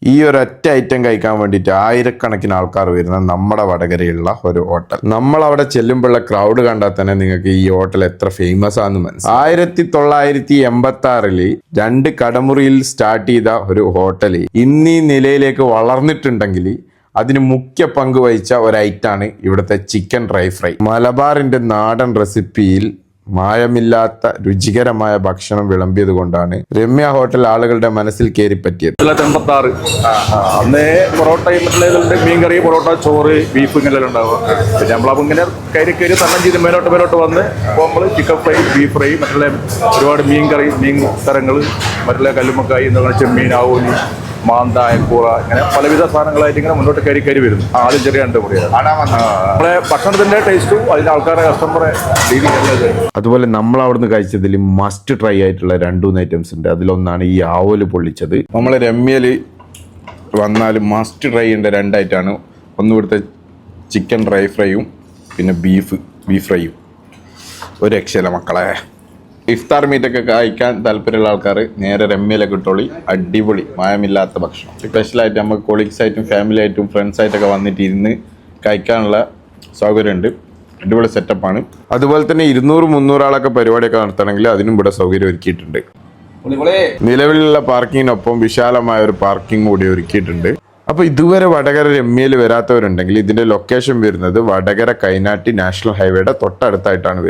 ഈ ഒരൊറ്റ ഐറ്റം കഴിക്കാൻ വേണ്ടിയിട്ട് ആയിരക്കണക്കിന് ആൾക്കാർ വരുന്ന നമ്മുടെ വടകരയുള്ള ഒരു ഹോട്ടൽ. നമ്മൾ അവിടെ ചെല്ലുമ്പോഴുള്ള ക്രൗഡ് കണ്ടാൽ തന്നെ നിങ്ങൾക്ക് ഈ ഹോട്ടൽ എത്ര ഫേമസ് ആണെന്ന് മനസ്സിലാവും. 1986 രണ്ട് കടമുറിയിൽ സ്റ്റാർട്ട് ചെയ്ത ഒരു ഹോട്ടൽ ഇന്നീ നിലയിലേക്ക് വളർന്നിട്ടുണ്ടെങ്കിൽ അതിന് മുഖ്യ പങ്ക് വഹിച്ച ഒരു ഐറ്റാണ് ഇവിടുത്തെ ചിക്കൻ ഡ്രൈ ഫ്രൈ. മലബാറിന്റെ നാടൻ റെസിപ്പിയിൽ മായമില്ലാത്ത രുചികരമായ ഭക്ഷണം വിളമ്പിയത് കൊണ്ടാണ് രമ്യ ഹോട്ടൽ ആളുകളുടെ മനസ്സിൽ കയറി പറ്റിയത്. 1986 അന്ന് പൊറോട്ടയും മറ്റുള്ള മീൻകറി, പൊറോട്ട, ചോറ്, ബീഫ് ഇങ്ങനെ ഉണ്ടാവുക. പിന്നെ നമ്മളപ്പോൾ ഇങ്ങനെ കയറി തരണം ചെയ്ത് മേലോട്ട് വന്ന് പോകുമ്പോൾ ചിക്കൻ ഫ്രൈ, ബീഫ് ഫ്രൈ, മറ്റുള്ള ഒരുപാട് മീൻകറി, മീൻ തരങ്ങൾ, മറ്റുള്ള കല്ലുമ്മക്കായി എന്നുള്ള ചെമ്മീൻ, ആവോലി, മാന്ത, അയക്കൂറ, ഇങ്ങനെ പലവിധ സാധനങ്ങളായിട്ട് ഇങ്ങനെ മുന്നോട്ട് കയറി വരുന്നു. ആദ്യം ചെറിയ രണ്ട് മുറിയാണ് നമ്മളെ ഭക്ഷണത്തിന്റെ ടേസ്റ്റും അതിന്റെ ആൾക്കാരുടെ കസ്റ്റമറെ രീതിയിലുള്ളത്. അതുപോലെ നമ്മൾ അവിടുന്ന് കഴിച്ചതിൽ മസ്റ്റ് ട്രൈ ആയിട്ടുള്ള 2 ഐറ്റംസ് ഉണ്ട്. അതിലൊന്നാണ് ഈ ആവോല് പൊള്ളിച്ചത്. നമ്മളെ രമ്യയില് വന്നാൽ മസ്റ്റ് ട്രൈ ചെയ്യേണ്ട 2 ഐറ്റമാണ്. ഒന്ന് ഇവിടുത്തെ ചിക്കൻ ഡ്രൈ ഫ്രൈയും പിന്നെ ബീഫ് ഫ്രൈയും. ഒരു രക്ഷയില്ല മക്കളെ. ഇഫ്താർ മീറ്റൊക്കെ കഴിക്കാൻ താല്പര്യമുള്ള ആൾക്കാർ നേരെ രമ്യയിലേക്ക് ഇട്ടോളി. അടിപൊളി മായമില്ലാത്ത ഭക്ഷണം. സ്പെഷ്യലായിട്ട് നമുക്ക് കൊളീഗ്സ് ആയിട്ടും ഫാമിലി ആയിട്ടും ഫ്രണ്ട്സ് ആയിട്ടൊക്കെ വന്നിട്ട് ഇരുന്ന് കഴിക്കാനുള്ള സൗകര്യമുണ്ട്. അടിപൊളി സെറ്റപ്പാണ്. അതുപോലെ തന്നെ 200-300 ആളൊക്കെ പരിപാടിയൊക്കെ നടത്തണമെങ്കിൽ അതിനും ഇവിടെ സൗകര്യം ഒരുക്കിയിട്ടുണ്ട്. നിലവിലുള്ള പാർക്കിങ്ങിനൊപ്പം വിശാലമായ ഒരു പാർക്കിംഗ് കൂടി ഒരുക്കിയിട്ടുണ്ട്. അപ്പോൾ ഇതുവരെ വടകര രമ്യയിൽ വരാത്തവരുണ്ടെങ്കിൽ ഇതിന്റെ ലൊക്കേഷൻ വരുന്നത് വടകര കൈനാട്ടി നാഷണൽ ഹൈവേയുടെ തൊട്ടടുത്തായിട്ടാണ് വരുന്നത്.